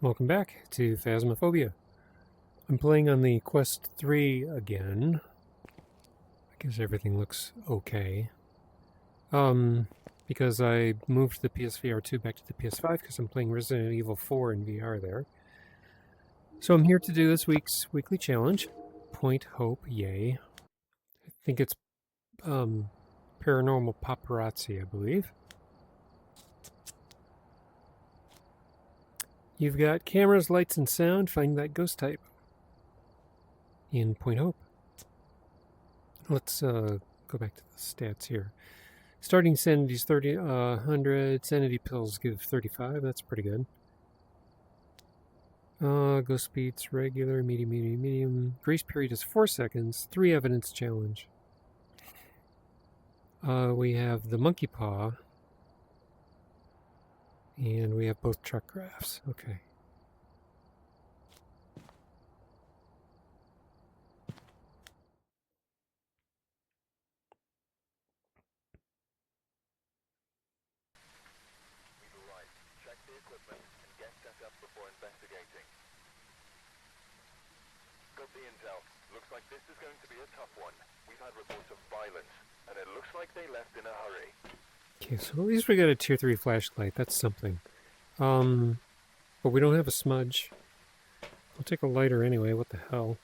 Welcome back to Phasmophobia. I'm playing on the Quest 3 again. I guess everything looks okay. Because I moved the PSVR 2 back to the PS5 because I'm playing Resident Evil 4 in VR there. So I'm here to do this week's weekly challenge. Point Hope, yay. I think it's Paranormal Paparazzi, I believe. You've got cameras, lights, and sound. Find that ghost type in Point Hope. Let's go back to the stats here. Starting Sanity's 100. Sanity pills give 35. That's pretty good. Ghost speed's regular, medium. Grace period is 4 seconds. 3 evidence challenge. We have the Monkey Paw. And we have both truck graphs. Okay. Check the equipment and get set up before investigating. Got the intel. Looks like this is going to be a tough one. We've had reports of violence, and it looks like they left in a hurry. Okay, so at least we got a tier 3 flashlight. That's something. But we don't have a smudge. I'll take a lighter anyway. What the hell?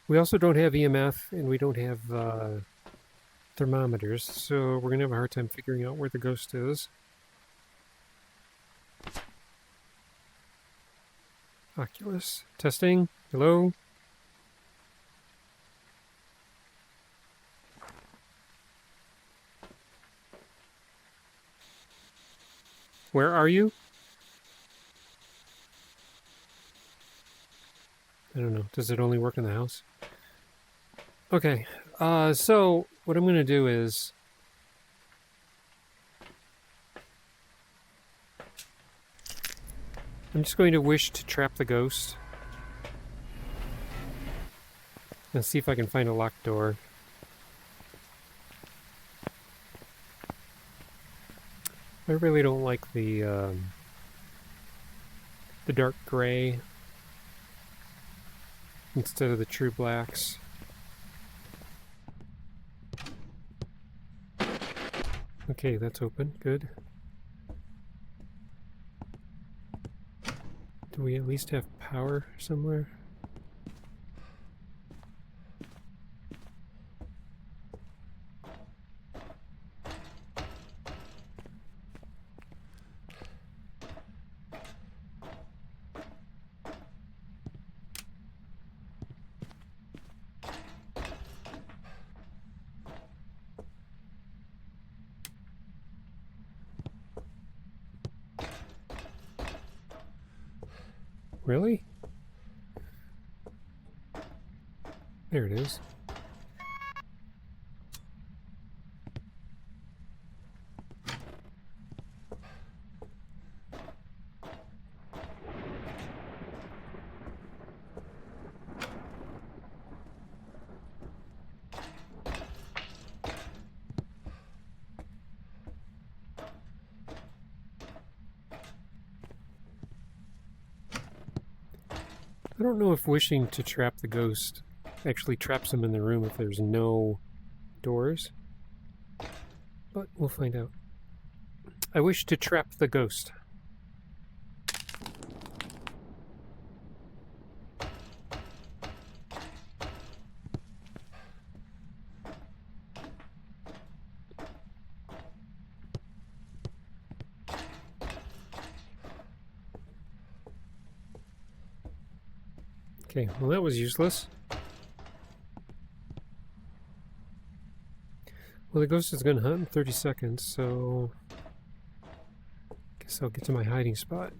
We also don't have EMF, and we don't have thermometers, so we're gonna have a hard time figuring out where the ghost is. Oculus testing. Hello. Where are you? I don't know. Does it only work in the house? Okay. So what I'm going to do is I'm just going to wish to trap the ghost and see if I can find a locked door. I really don't like the dark gray instead of the true blacks. Okay, that's open. Good. Do we at least have power somewhere? Really? There it is. I don't know if wishing to trap the ghost actually traps him in the room if there's no doors, but we'll find out. I wish to trap the ghost. Okay, well that was useless. Well, the ghost is going to hunt in 30 seconds, so guess I'll get to my hiding spot.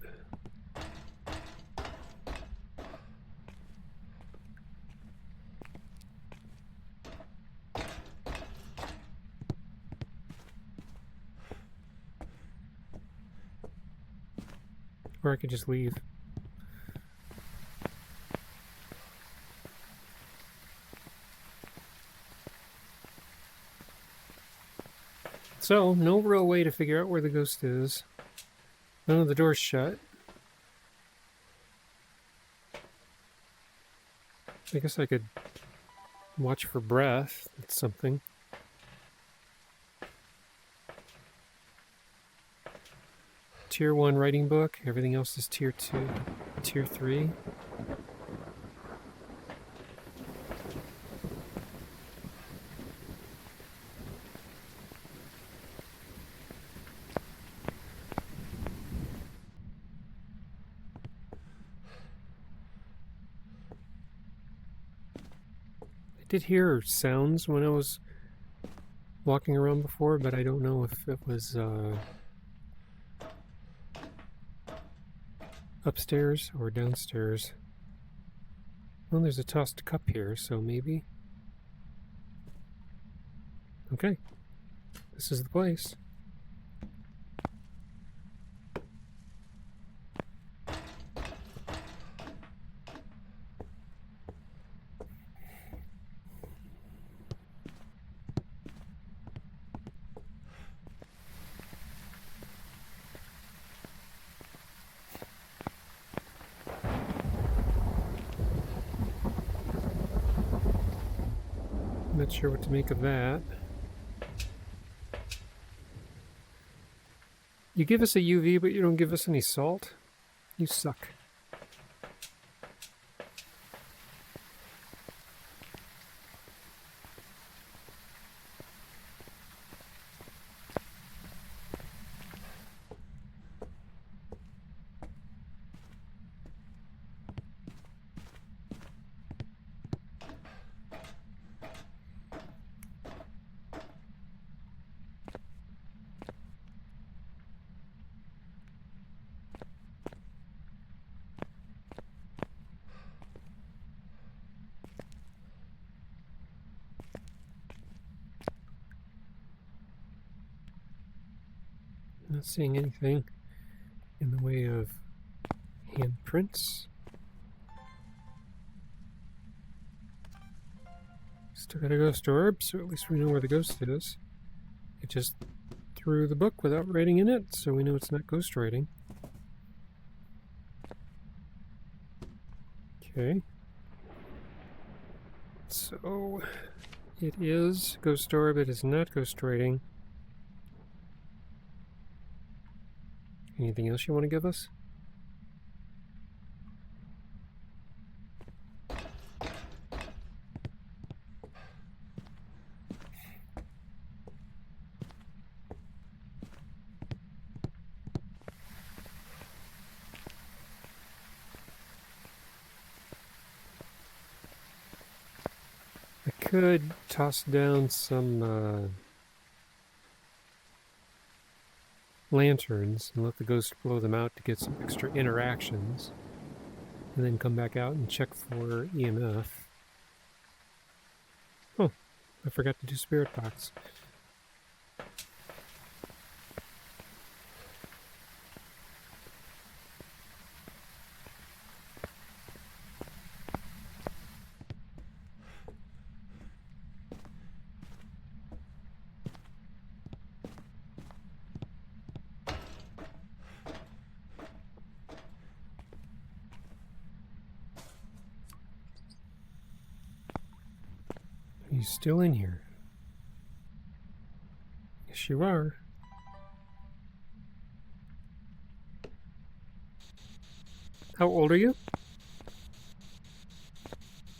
Or I could just leave. So, no real way to figure out where the ghost is. None of the doors shut. I guess I could watch for breath. That's something. Tier 1 writing book. Everything else is Tier 2, Tier 3. I did hear sounds when I was walking around before, but I don't know if it was upstairs or downstairs. Well, there's a tossed cup here, so maybe. Okay, this is the place. Not sure what to make of that. You give us a UV, but you don't give us any salt? You suck. Not seeing anything in the way of handprints. Still got a ghost orb, so at least we know where the ghost is. It just threw the book without writing in it, so we know it's not ghost writing. Okay. So it is ghost orb, it is not ghost writing. Anything else you want to give us? I could toss down some lanterns and let the ghost blow them out to get some extra interactions, and then come back out and check for EMF. Oh, I forgot to do spirit box. Are you still in here? Yes, you are. How old are you?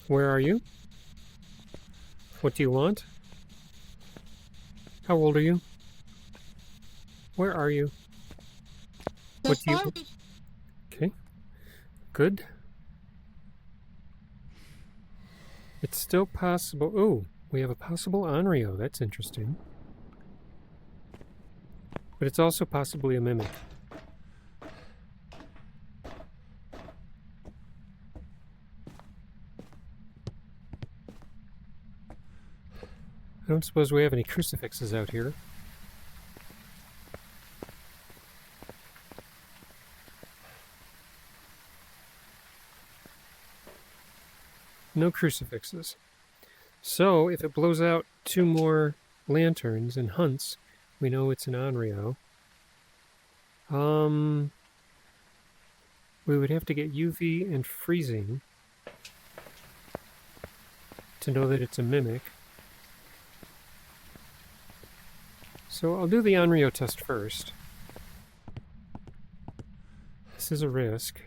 Where are you? What do you want? How old are you? Where are you? What do you... Okay. Good. It's still possible... Oh, we have a possible Onryo. That's interesting. But it's also possibly a mimic. I don't suppose we have any crucifixes out here. No crucifixes. So, if it blows out 2 more lanterns and hunts, we know it's an Onryo. We would have to get UV and freezing to know that it's a mimic. So I'll do the Onryo test first. This is a risk.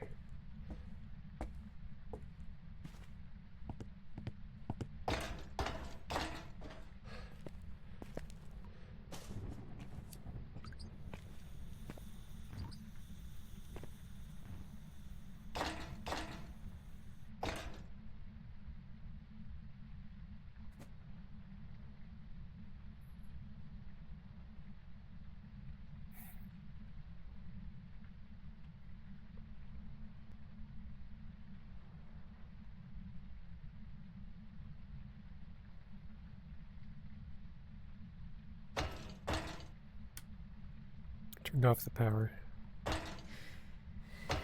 Turned off the power.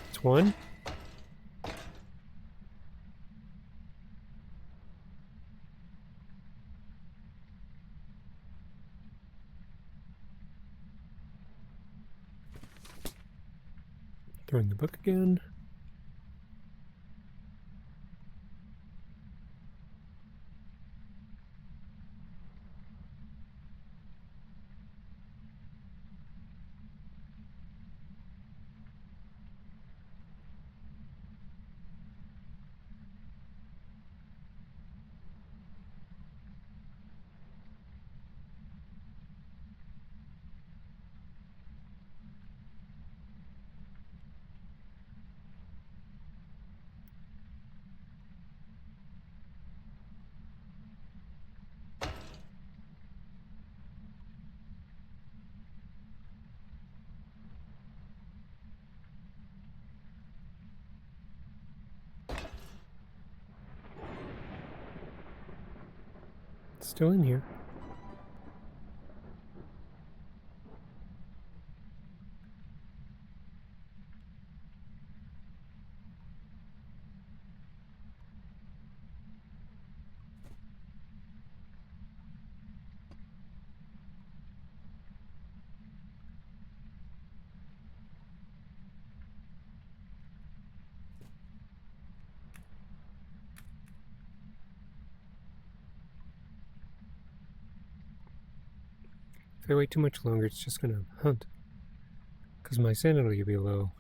It's 1. Throwing the book again. It's still in here. If I wait too much longer, it's just gonna hunt. Because my sanity will be low.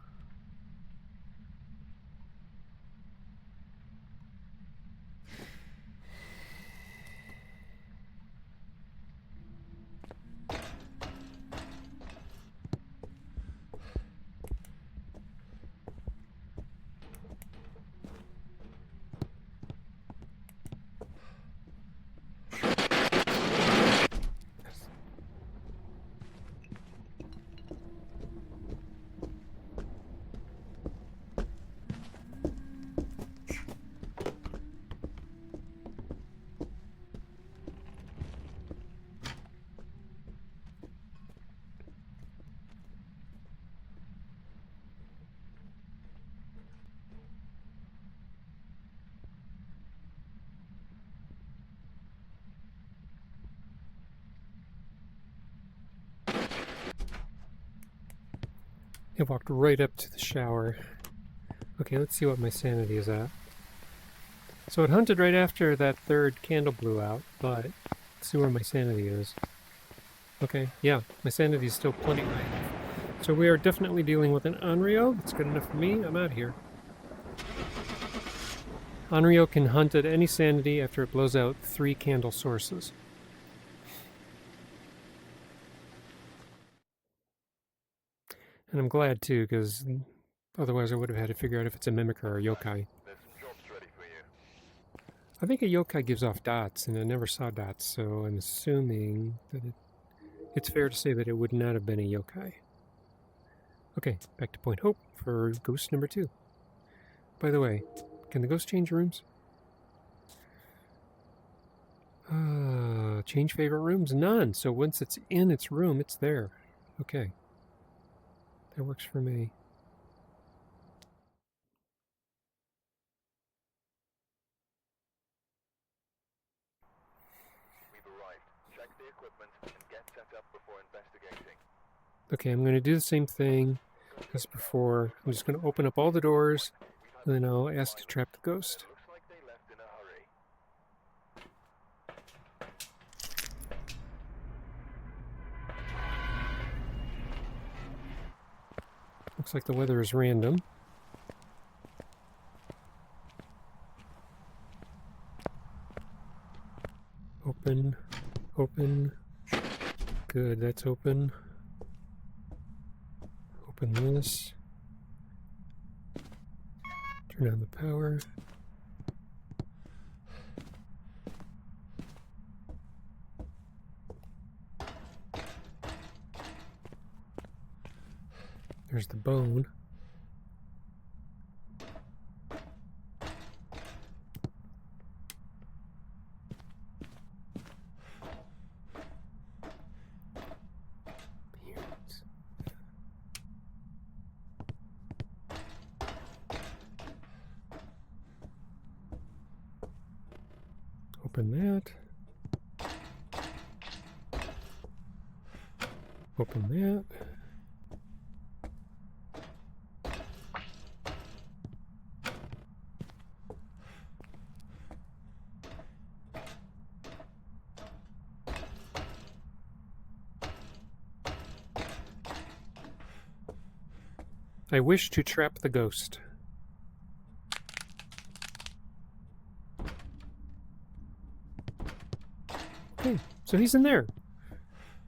It walked right up to the shower. Okay, let's see what my sanity is at. So it hunted right after that third candle blew out, but let's see where my sanity is. Okay, yeah, my sanity is still plenty high. So we are definitely dealing with an Onryo. That's good enough for me. I'm out here. Onryo can hunt at any sanity after it blows out 3 candle sources. And I'm glad too, because otherwise I would have had to figure out if it's a mimic or a yokai. There's some jobs ready for you. I think a yokai gives off dots, and I never saw dots, so I'm assuming that it's fair to say that it would not have been a yokai. Okay, back to Point Hope for ghost number 2. By the way, can the ghost change rooms? Change favorite rooms? None. So once it's in its room, it's there. Okay. That works for me. We've arrived. Check the equipment and get set up before investigating. Okay, I'm going to do the same thing as before. I'm just going to open up all the doors, and then I'll ask to trap the ghost. Looks like they left in a hurry. Looks like the weather is random. Open, open. Good, that's open. Open this. Turn on the power. There's the bone. Open that. Open that. I wish to trap the ghost. Okay, so he's in there.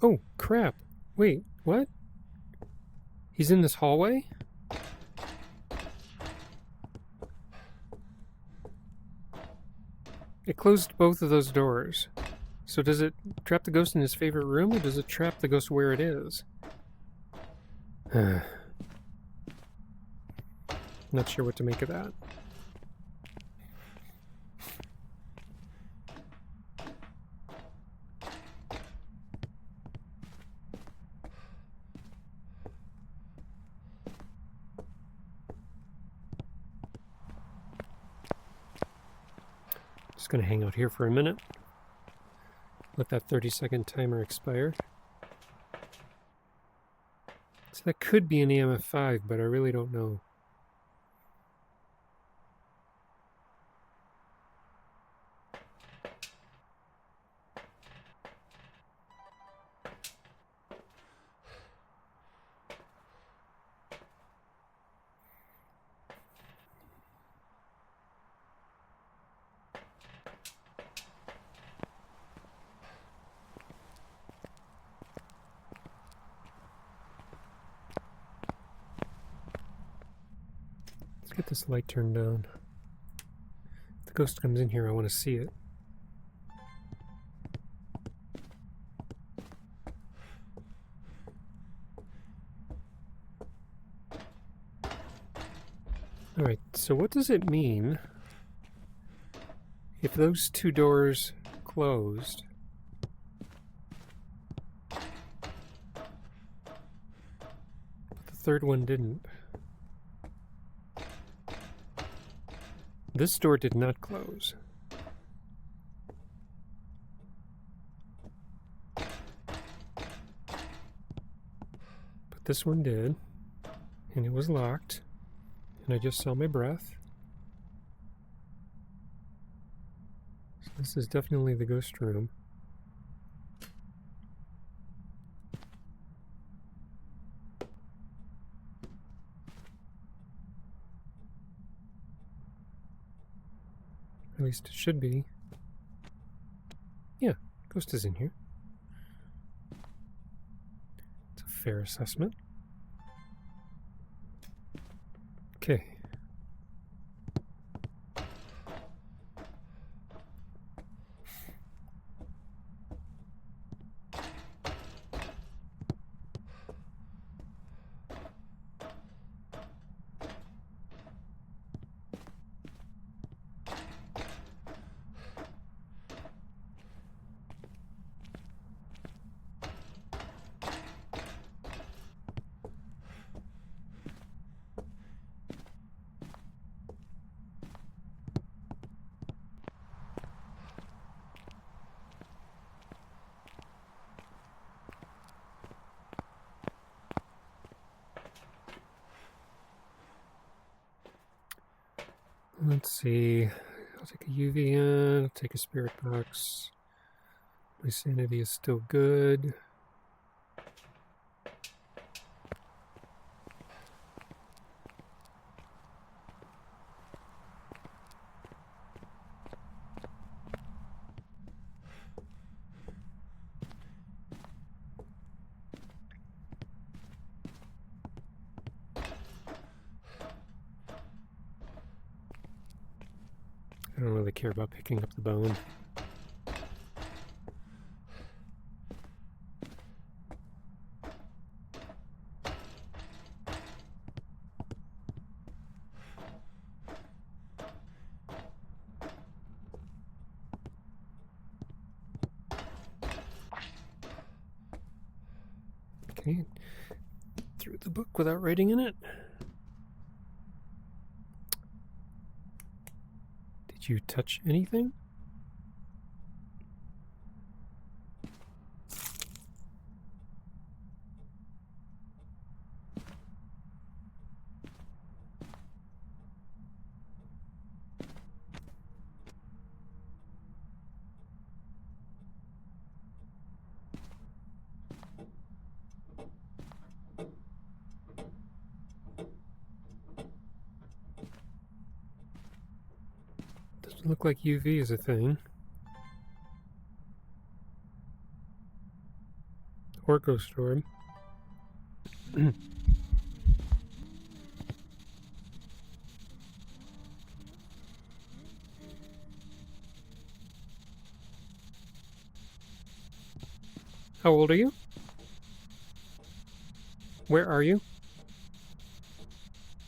Oh, crap. Wait, what? He's in this hallway? It closed both of those doors. So does it trap the ghost in his favorite room, or does it trap the ghost where it is? Not sure what to make of that. Just going to hang out here for a minute. Let that 30-second timer expire. So that could be an EMF5, but I really don't know. Let's get this light turned on. If the ghost comes in here, I want to see it. Alright, so what does it mean if those two doors closed, but the third one didn't? This door did not close. But this one did, and it was locked, and I just saw my breath. So this is definitely the ghost room. At least it should be. Yeah, ghost is in here. It's a fair assessment. Okay. Let's see. I'll take a UV in, I'll take a spirit box. My sanity is still good. I don't really care about picking up the bone. Okay, through the book without writing in it. Did you touch anything? Doesn't look like UV is a thing. Or ghost orb. How old are you? Where are you?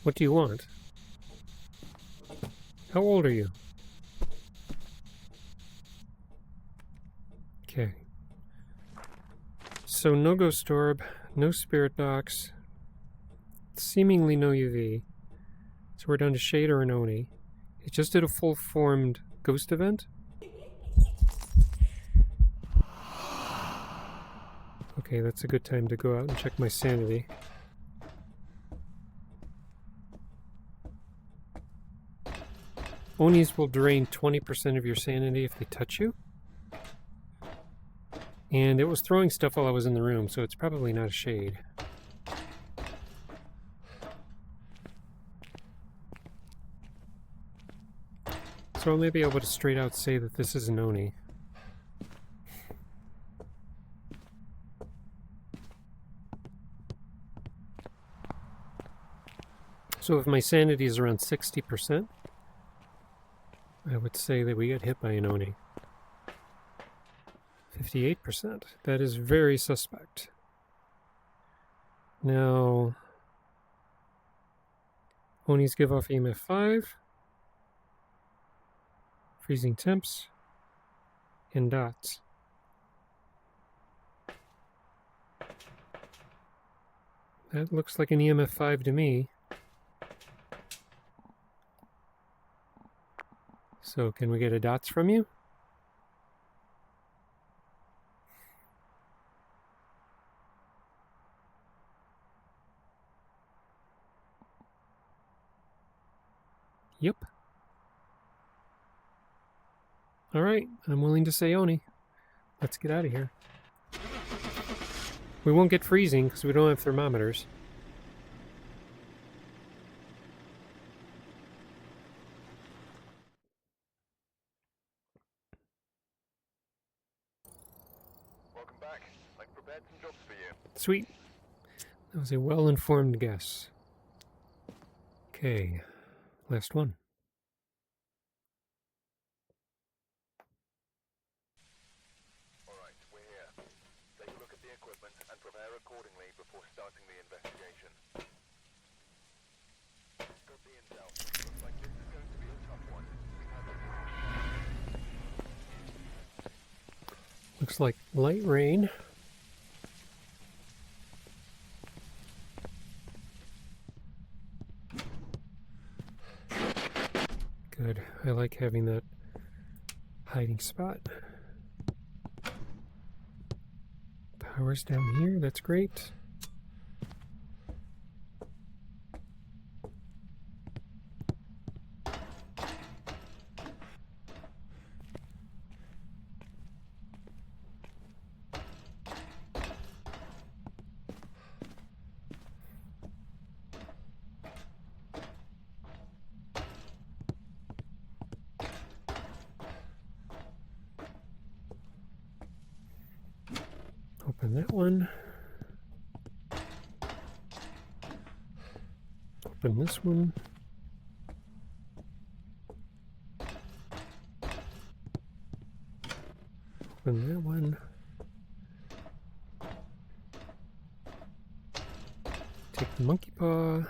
What do you want? How old are you? Okay. So no ghost orb, no spirit box, seemingly no UV. So we're down to Shader and Oni. It just did a full formed ghost event. Okay, that's a good time to go out and check my sanity. Onis will drain 20% of your sanity if they touch you. And it was throwing stuff while I was in the room, so it's probably not a shade. So I may be able to straight out say that this is an Oni. So if my sanity is around 60%, I would say that we got hit by an Oni. 58%. That is very suspect. Now, Onis give off EMF 5, freezing temps, and dots. That looks like an EMF 5 to me. So can we get a dots from you? Yep. Alright, I'm willing to say Oni. Let's get out of here. We won't get freezing because we don't have thermometers. Welcome back. I've prepared some jobs for you. Sweet. That was a well-informed guess. Okay, last one. Alright, we're here. Take a look at the equipment and prepare accordingly before starting the investigation. Got the intel. Looks like this is going to be a tough one. Looks like light rain. Good. I like having that hiding spot. Power's down here. That's great. Open that one. Open this one. Open that one. Take the Monkey Paw.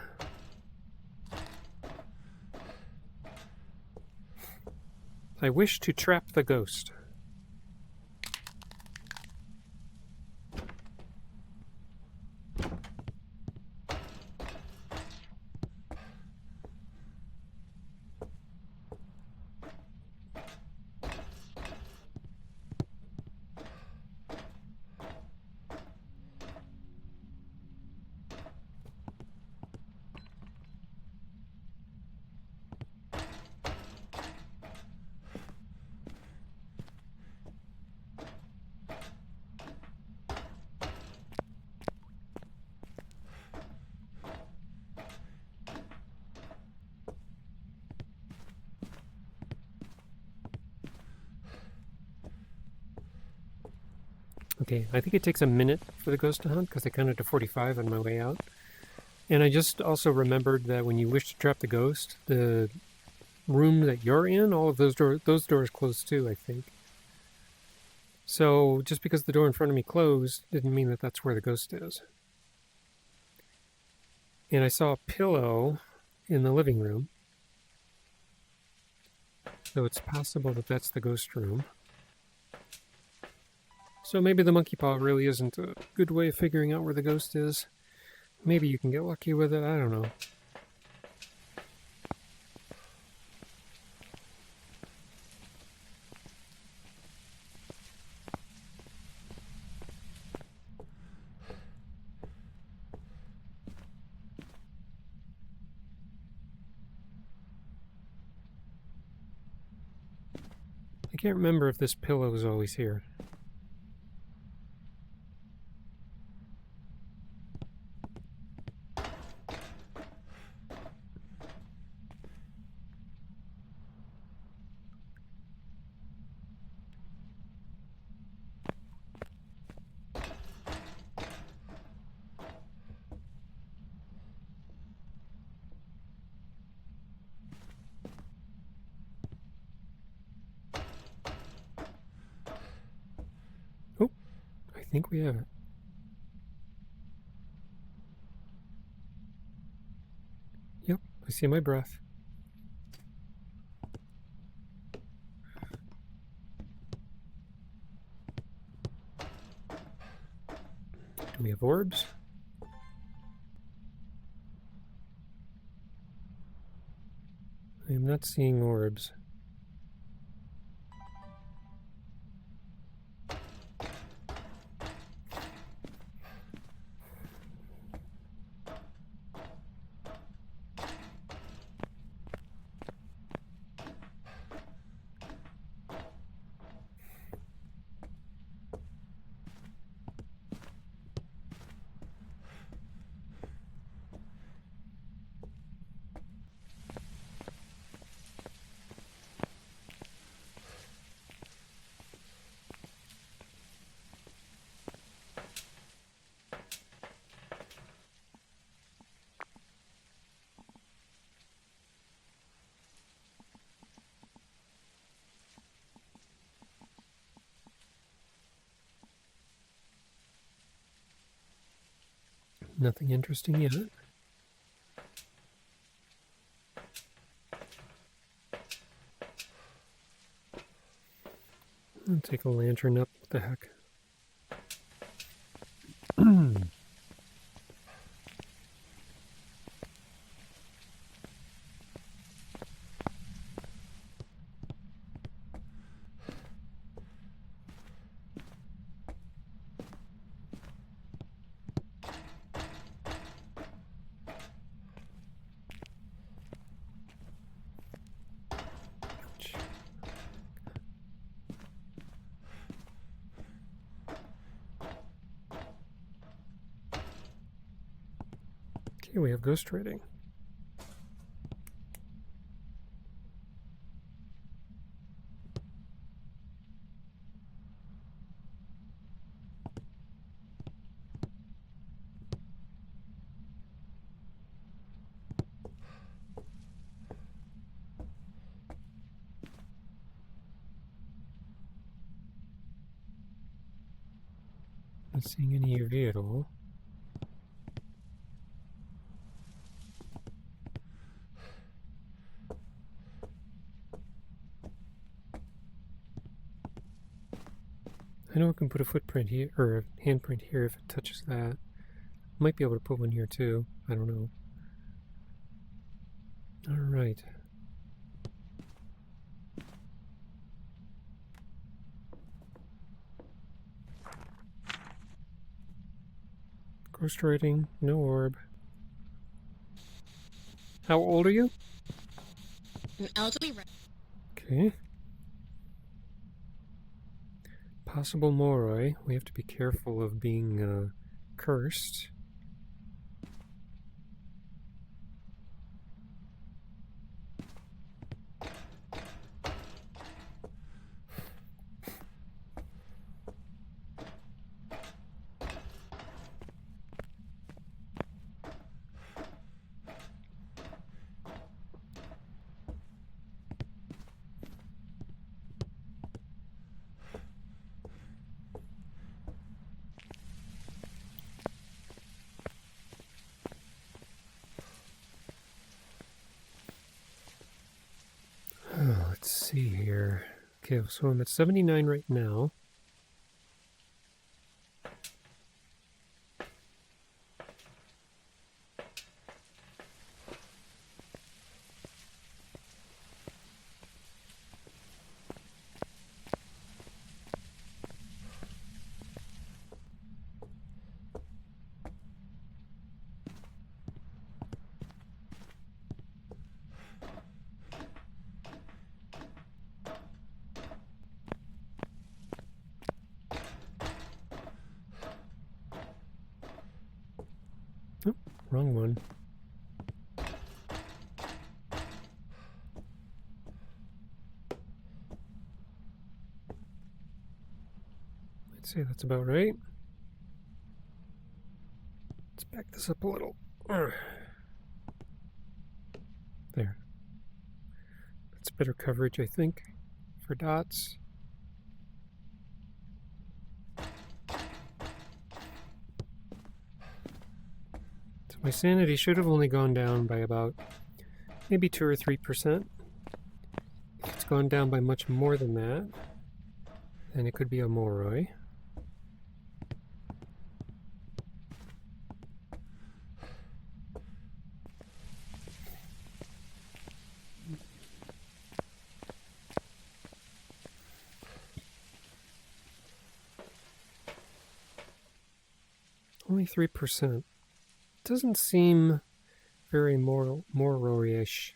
I wish to trap the ghost. Okay, I think it takes a minute for the ghost to hunt because I counted to 45 on my way out. And I just also remembered that when you wish to trap the ghost, the room that you're in, all of those doors close too, I think. So just because the door in front of me closed didn't mean that that's where the ghost is. And I saw a pillow in the living room. So it's possible that that's the ghost room. So maybe the Monkey Paw really isn't a good way of figuring out where the ghost is. Maybe you can get lucky with it, I don't know. I can't remember if this pillow is always here. Oh, I think we have it. Yep, I see my breath. Do we have orbs? I am not seeing orbs. Nothing interesting yet. I'll take a lantern up. What the heck? Okay, we have ghost writing. Not seeing any UV at all. I know I can put a footprint here, or a handprint here if it touches that. Might be able to put one here too. I don't know. Alright. Ghost writing, no orb. How old are you? An elderly. Okay. Possible Moroi. We have to be careful of being cursed. Let's see here. Okay, so I'm at 79 right now. Oh, wrong one. I'd say that's about right. Let's back this up a little. There. That's better coverage, I think, for dots. So my sanity should have only gone down by about maybe 2 or 3%. If it's gone down by much more than that, then it could be a Moroi. Only 3%. Doesn't seem very Moroi-ish.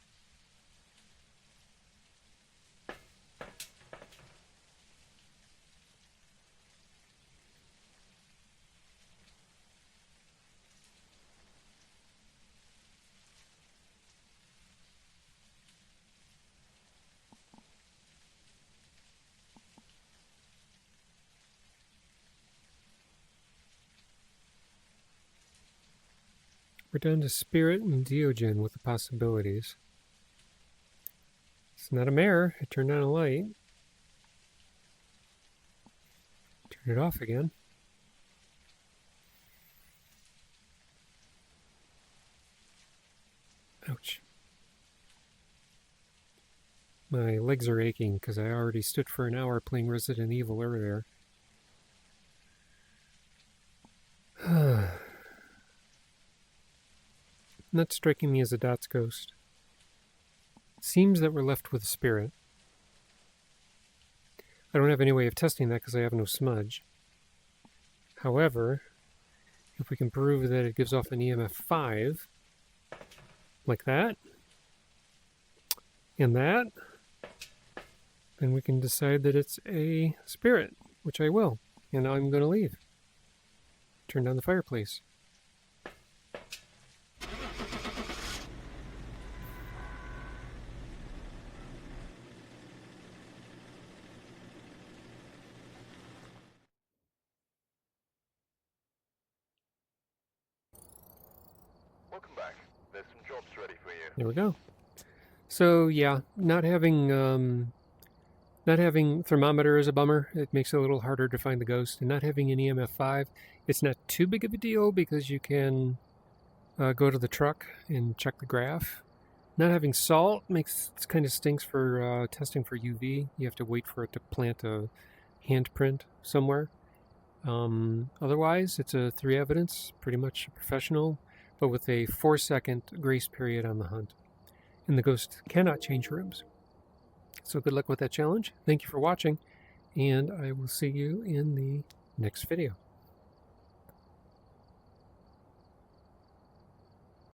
We're down to Spirit and Diogen with the possibilities. It's not a mirror. It turned on a light. Turn it off again. Ouch. My legs are aching because I already stood for an hour playing Resident Evil earlier. Not striking me as a dots ghost. Seems that we're left with a spirit. I don't have any way of testing that because I have no smudge. However, if we can prove that it gives off an EMF 5, like that, and that, then we can decide that it's a spirit, which I will. And I'm going to leave. Turn down the fireplace. Welcome back. There's some jobs ready for you. There we go. So yeah, not having Not having thermometer is a bummer. It makes it a little harder to find the ghost. And not having an EMF5, it's not too big of a deal because you can go to the truck and check the graph. Not having salt it kind of stinks for testing for UV. You have to wait for it to plant a handprint somewhere. Otherwise, it's a 3 evidence, pretty much professional, but with a 4-second grace period on the hunt. And the ghost cannot change rooms. So good luck with that challenge. Thank you for watching, and I will see you in the next video.